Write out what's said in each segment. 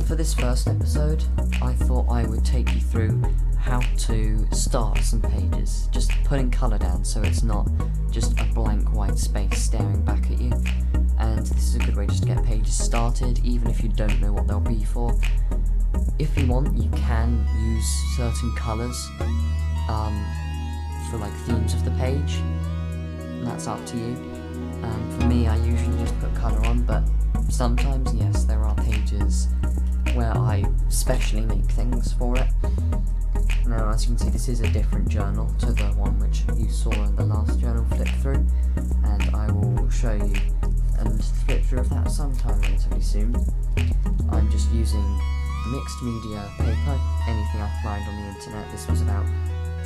for this first episode, I thought I would take you through how to start some pages, just putting colour down so it's not just a blank white space staring back at you. And this is a good way just to get pages started, even if you don't know what they'll be for. If you want, you can use certain colours for like themes of the page, and that's up to you. For me, I usually just put colour on, but sometimes, yes, there are pages where I specially make things for it. Now, as you can see, this is a different journal to the one which you saw in the last journal flip through, and I will show you and flip through of that sometime relatively soon. I'm just using mixed media paper, anything I find on the internet. This was about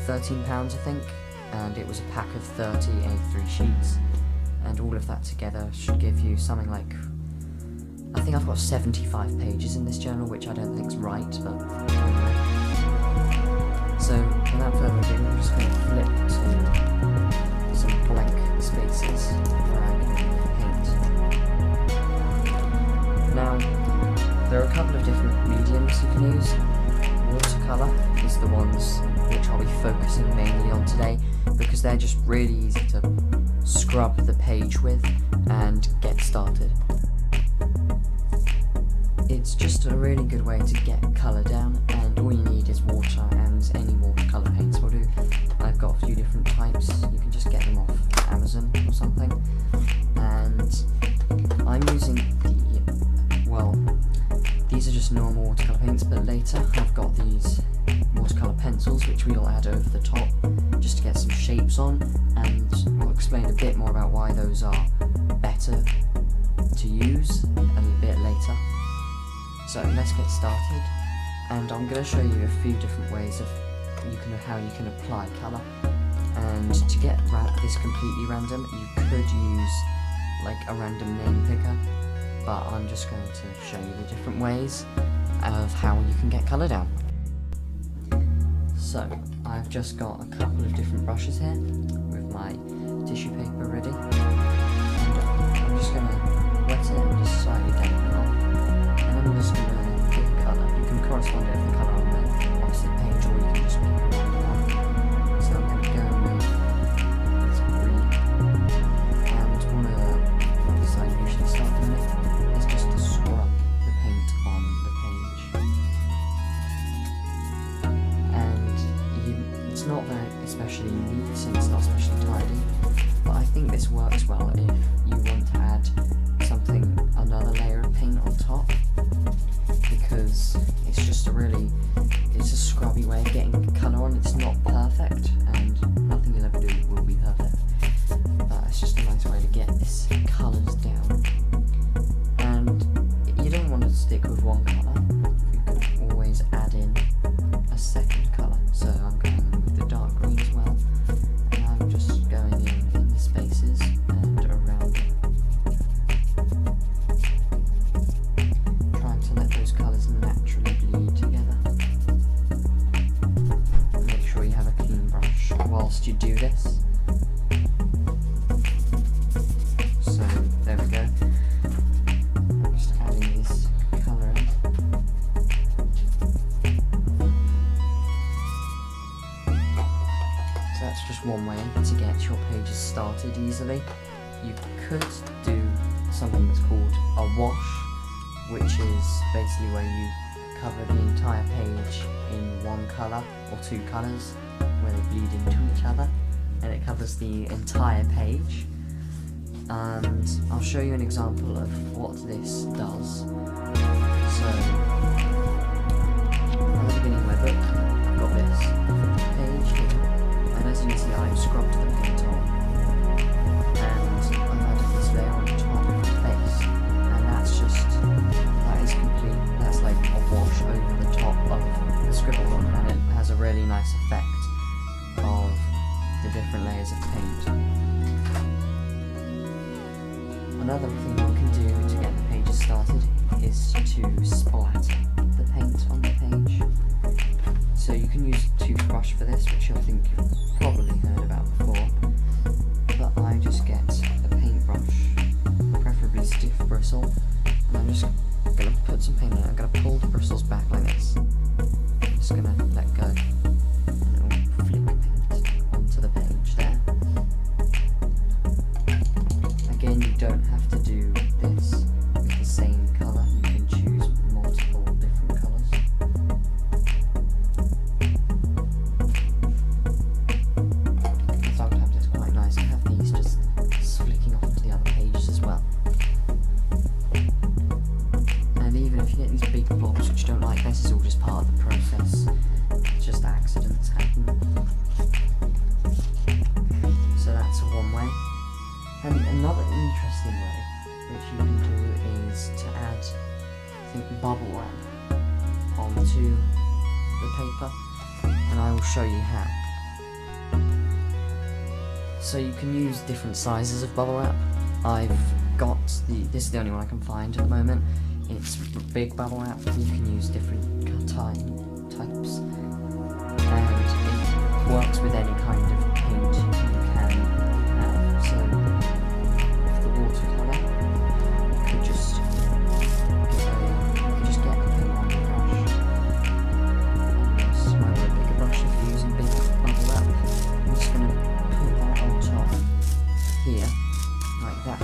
£13, I think, and it was a pack of 30 A3 sheets, and all of that together should give you something like, I think I've got 75 pages in this journal, which I don't think is right, but anyway. So, without further ado, I'm just going to flip to some blank spaces where I can paint. Now, there are a couple of different mediums you can use. Watercolor is the ones which I'll be focusing mainly on today, because they're just really easy to scrub the page with and get started. It's just a really good way to get colour down, and all you need is water, and any watercolour paints will do. I've got a few different types, you can just get them off Amazon or something, and I'm using these are just normal watercolour paints, but later I've got these watercolour pencils which we'll add over the top just to get some shapes on, and I'll explain a bit more about why those are better to use a little bit later. So let's get started, and I'm going to show you a few different ways of how you can apply colour. And to get this completely random, you could use like a random name picker, but I'm just going to show you the different ways of how you can get colour down. So I've just got a couple of different brushes here with my tissue paper ready, and I'm just going to wet it and just slightly dampen it off. And I'm just going to pick a colour. You can correspond it with the colour on the opposite page, or you can just pick a random one. So I'm going to go with this green, and one of the ways I usually start doing it is just to scrub the paint on the page. And it's not very especially neat, and it's not especially tidy, but I think this works well if you want to add another layer of paint on top, because it's just it's a scrubby way of getting colour on. It's not perfect, and nothing you'll ever do will be perfect, but it's just a nice way to get this colours down. And you don't want to stick with one colour, you can always add in a second colour. So I'm going in with the dark green as well, and I'm just going in the spaces and around it, trying to let those colours naturally bleed together. Make sure you have a clean brush whilst you do this. So there we go. I'm just adding this colour in. So that's just one way to get your pages started easily. You could do something that's called a wash, which is basically where you cover the entire page in one colour or two colours where they bleed into each other, and it covers the entire page. And I'll show you an example of what this does. So at the beginning of my book, I've got this page here, and as you can see, I've scrubbed the paint on, and I've added this layer on top of the face, and that is complete. That's like a wash over the top of the scribble on, and it has a really nice effect of the different layers of paint. Another thing you can do to get the pages started is to splatter the paint on the page. So you can use a toothbrush for this, which I think you've probably heard about before, but I just get a paintbrush, preferably stiff bristle, and I'm just going to put put some paint on it. I'm going to pull the bristles back like this. I'm just going to let go. And it will flick paint onto the page there. Again, you don't have to do this with the same colour. You can choose multiple different colours. And sometimes it's quite nice to have these just flicking off into the other pages as well. And even if you get these big blobs which you don't like, this is all just part of the process. It's just accidents happen. So that's one way. And another interesting way which you can do is to add, I think, bubble wrap onto the paper, and I will show you how. So you can use different sizes of bubble wrap. I've got this is the only one I can find at the moment. It's big bubble wrap. You can use different types, and it works with any kind of paint you can have. So with the watercolor, you could just get the paint on the brush. This might be a bigger brush if you're using big bubble wrap. I'm just going to put that on top here, like that.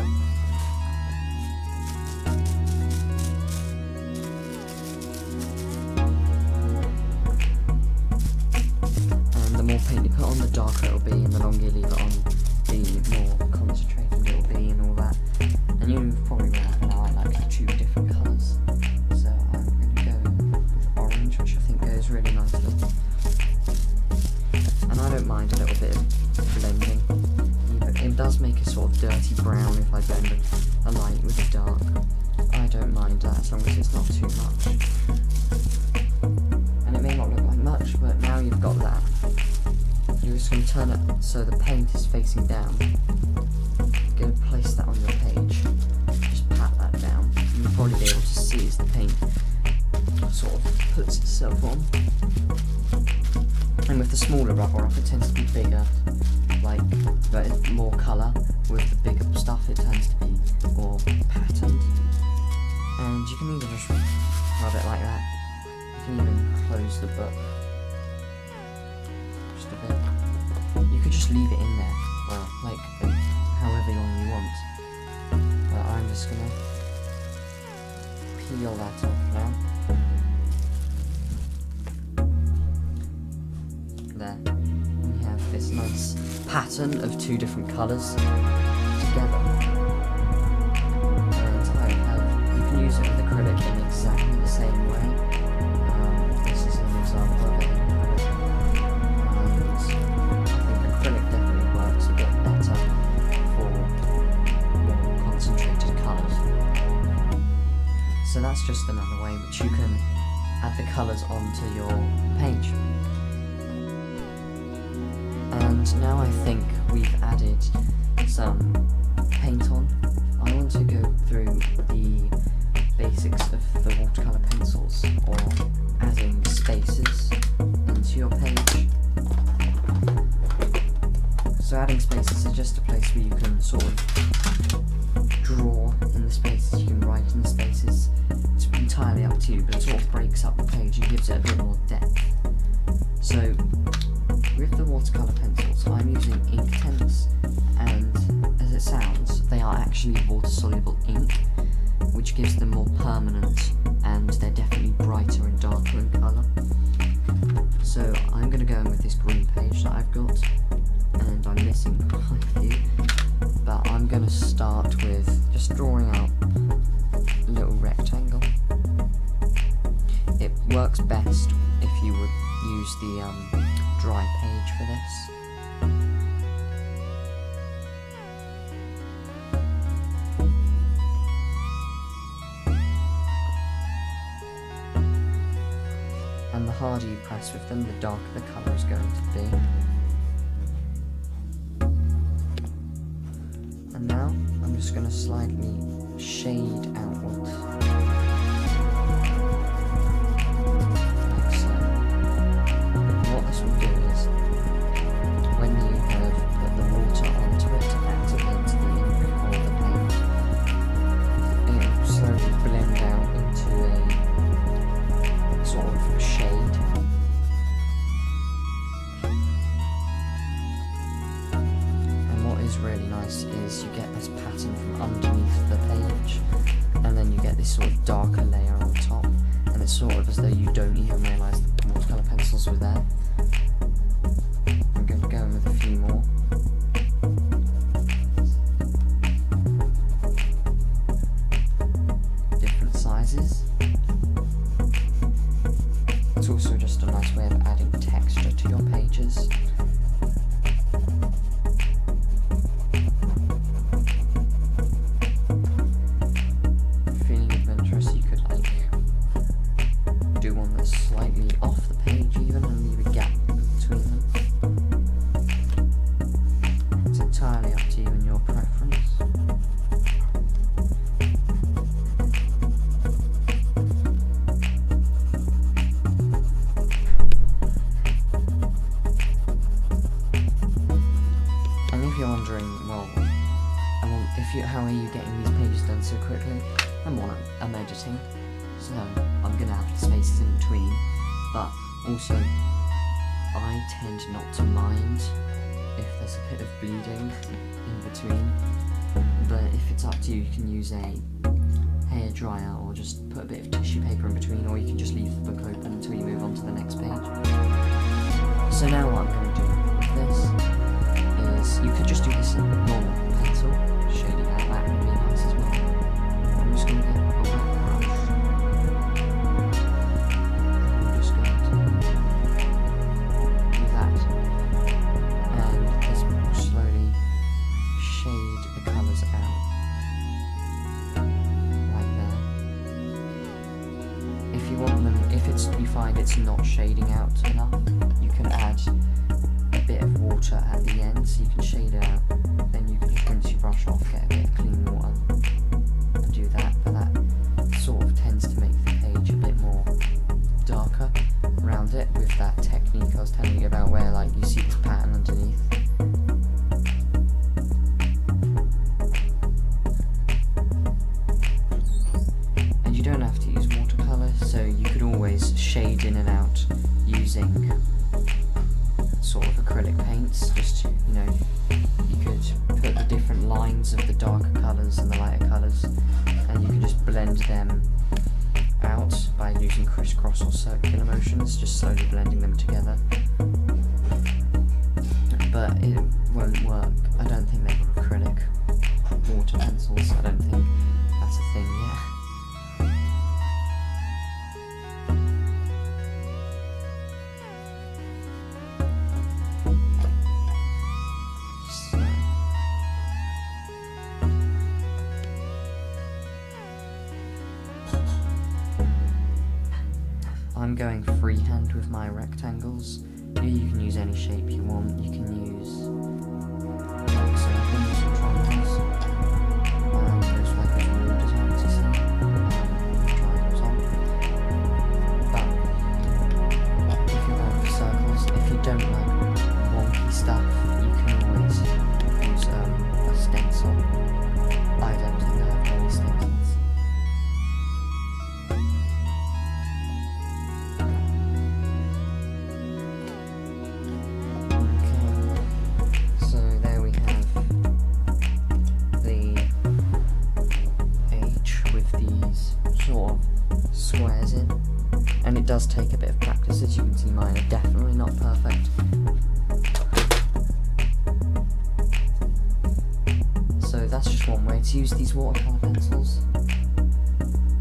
Paint you put on, the darker it'll be, and the longer you leave it on, the more concentrated it'll be and all that. And you've probably realised now I like 2 different colours, so I'm going to go with orange, which I think goes really nicely. And I don't mind a little bit of blending. It does make a sort of dirty brown if I blend a light with a dark. I don't mind that as long as it's not too much. And it may not look like much, but now you've got that. You're just going to turn it so the paint is facing down. You're going to place that on your page. Just pat that down. And you'll probably be able to see as the paint sort of puts itself on. And with the smaller rubber wrap, it tends to be bigger, like more colour. With the bigger stuff, it tends to be more patterned. And you can either just rub it like that. You can even close the book just a bit. You could just leave it in there, well, like however long you want. But I'm just gonna peel that off now. There. And we have this nice pattern of 2 different colours together. And you can use it with acrylic in exactly the same way. This is an example of it. Acrylic definitely works a bit better for more concentrated colours. So that's just another way which you can add the colours onto your page. And now I think we've added some paint on. I want to go through the basics of the watercolour pencils, or adding spaces into your page. So adding spaces is just a place where you can sort of draw in the spaces, you can write in the spaces. It's entirely up to you, but it sort of breaks up the page and gives it a bit more depth. So with the watercolour pencils, I'm using Inktense, and as it sounds, they are actually water-soluble ink, which gives them more permanent, and they're definitely brighter and darker in colour. So I'm going to go in with this green page that I've got, and I'm missing quite a few, but I'm going to start with just drawing out a little rectangle. It works best if you would use the dry page for this. And the harder you press with them, the darker the colour is going to be. And now I'm just going to slightly shade outwards, like so. And what this will do is, when you have put the water onto it to activate the ink or the paint, it will slowly blend out into a underneath the page, and then you get this sort of darker layer on top, and it's sort of as though you don't even realise the watercolour pencils were there. I'm going to go in with a few more. Different sizes. It's also just a nice way of adding texture to your pages. Feeling adventurous, you could like do one that's slightly off the page even and leave a gap in between them. It's entirely up to you and your preference. And if you're wondering, well, how are you getting these pages done so quickly? I'm editing, so I'm going to have the spaces in between, but also I tend not to mind if there's a bit of bleeding in between, but if it's up to you, you can use a hair dryer or just put a bit of tissue paper in between, or you can just leave the book open until you move on to the next page. So now what I'm going to do with this is, you could just do this in normal pencil, shading out, that would be nice as well. I'm just going to get a wet brush. I'm just going to do that, and just slowly shade the colours out, right there. If you want them, you find it's not shading out enough, you can add a bit of water at the end, so you can shade it out. Then you can just rinse your brush off, get a bit of clean water, and do that. But that sort of tends to make the page a bit more darker around it, with that technique I was telling you about, where like you see this pattern underneath. And you don't have to use watercolour, so you could always shade in and out using sort of acrylic paints. Just, you know, you could put the different lines of the darker colours and the lighter colours, and you can just blend them out by using crisscross or circular motions, just slowly blending them together. But it won't work. I don't think they were acrylic water pencils. I don't think that's a thing yet. I'm going freehand with my rectangles. You can use any shape you want. You can use like circles or triangles. There's like those wall designs you see. Triangles on. But if you're going for circles, if you don't like wonky stuff, you can always use a stencil. I don't think I have any stencils. Squares in, and it does take a bit of practice. As you can see, mine are definitely not perfect. So that's just one way to use these watercolour pencils.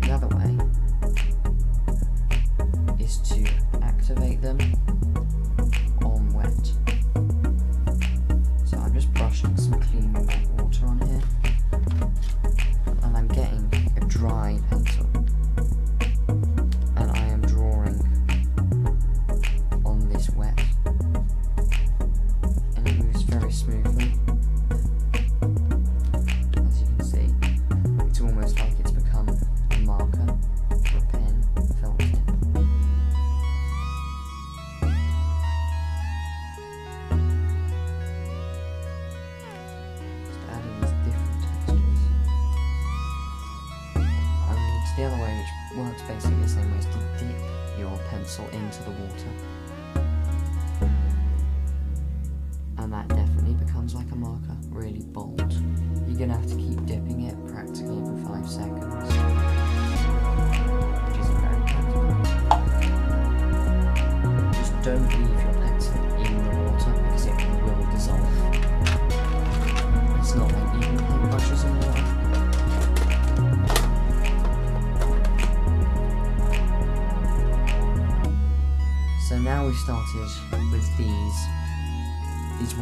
The other way is to activate them on wet. So I'm just brushing some clean wet water on here, and I'm getting a dry pencil. Wet, and it moves very smoothly. As you can see, it's almost like it's become a marker or a pen felt tip. Just adding these different textures. And the other way, which works basically the same way, is to dip your pencil into the water. And that definitely becomes sounds like a marker, really bold. You're gonna have to keep dipping it practically every 5 seconds, which isn't very practical. Just don't leave your pencil in the water because it will dissolve. It's not like even paintbrushes in water. So now we've started with these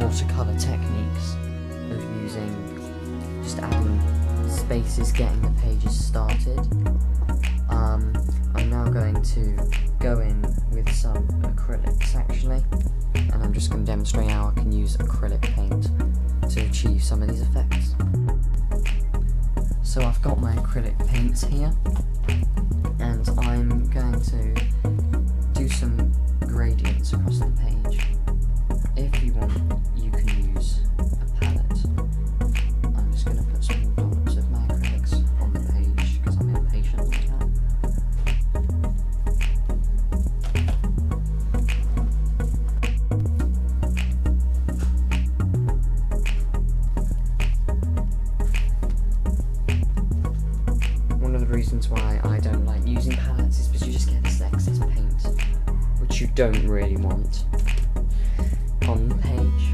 watercolor techniques of using, just adding spaces, getting the pages started. I'm now going to go in with some acrylics actually, and I'm just going to demonstrate how I can use acrylic paint to achieve some of these effects. So I've got my acrylic paints here, and I'm going to do some gradients across the page. If you want, you can use a palette. I'm just going to put small dots of my acrylics on the page because I'm impatient like that. One of the reasons why I don't like using palettes is because you just get this excess paint, which you don't really want on the page.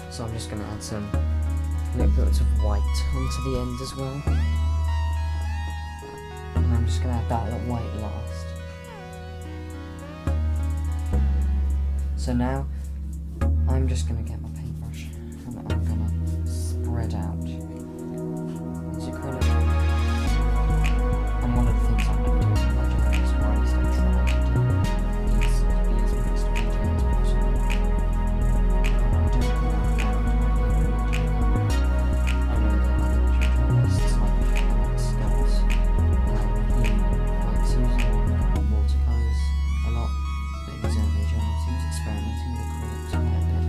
So I'm just going to add some little bits of white onto the end as well. And I'm just going to add that little white last. So now I'm just going to get my paintbrush and I'm going to spread out these acrylic. And one of the things I'm going to do in my journals, or at least I try to do, is be as mixed media as possible. I don't think I'm I know that other journalists like Scott, he likes using watercolours a lot, but in his early journals he was experimenting with acrylics quite a bit.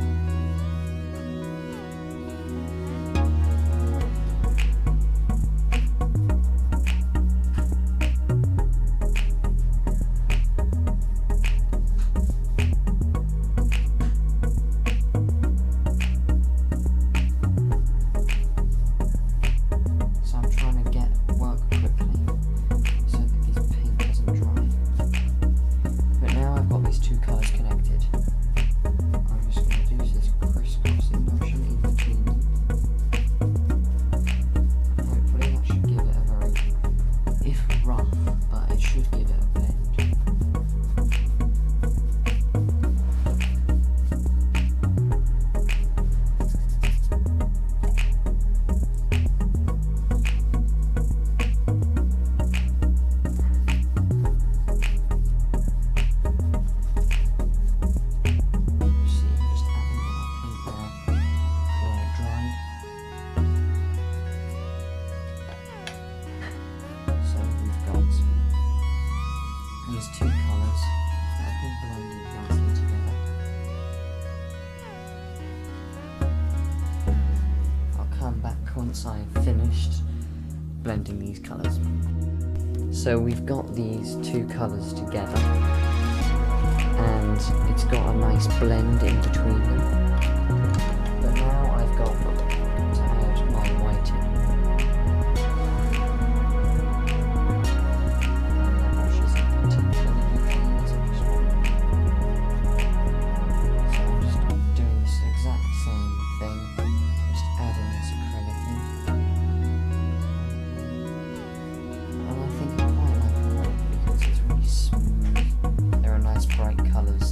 These two colours that have been blended nicely together. I'll come back once I've finished blending these colours. So we've got these two colours together and it's got a nice blend in between them. But now I've got to add my white in.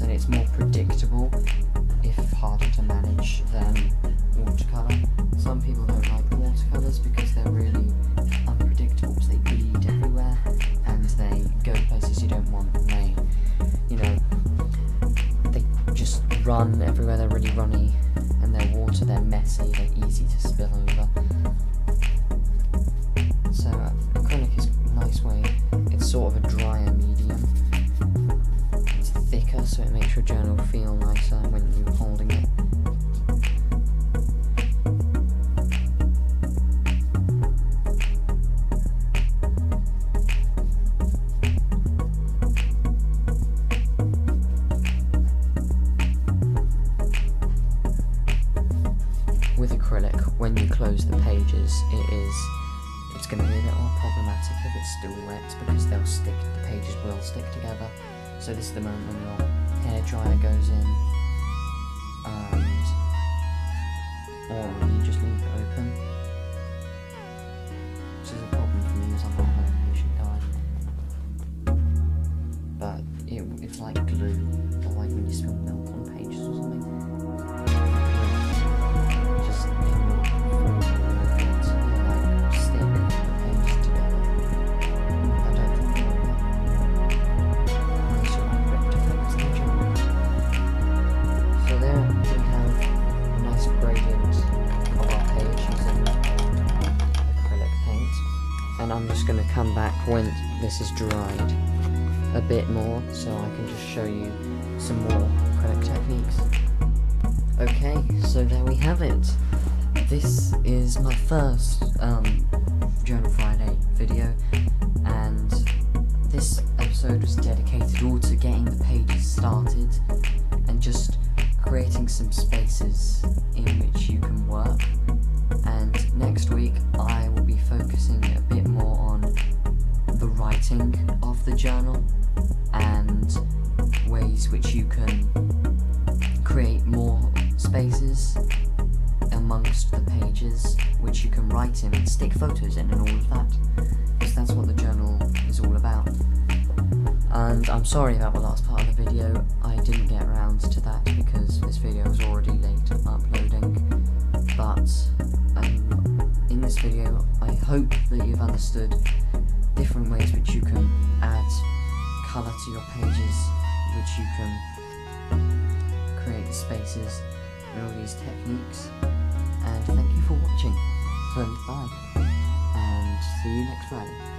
It's more predictable, if harder to manage than watercolour. Some people don't like watercolours because they're really unpredictable, because they bleed everywhere and they go places you don't want, and they, you know, they just run everywhere. They're really runny, and they're water, they're messy, they're easy to spill over. So acrylic is a nice way. It's sort of a drier medium. Thicker, so it makes your journal feel nicer when you're holding it. close the pages, it's going to be a bit more problematic if it's still wet, because the pages will stick together. So this is the moment when your hairdryer goes in, or you just leave it open. This is a problem for me as I'm not a home patient guy. But it's like glue, or like when you spill milk on pages or something. Just it will form a little bit, or like stick the pages together. I don't think it will work. Unless you like rectify the general. So there we have a nice gradient of our page using acrylic paint. And I'm just going to come back when this is dried a bit more, so I can just show you some more acrylic techniques. Okay, so there we have it. This is my first Journal Friday video, and this episode was dedicated all to getting the pages started and just creating some spaces in which you can work. And next week I will be focusing a bit more on the writing of the journal and ways which you can create more spaces amongst the pages which you can write in and stick photos in and all of that, because that's what the journal is all about. And I'm sorry about the last part of the video, I didn't get around to that because this video was already late uploading, but in this video I hope that you've understood different ways which you can add colour to your pages, which you can create the spaces and all these techniques. And thank you for watching. So bye, and see you next Friday.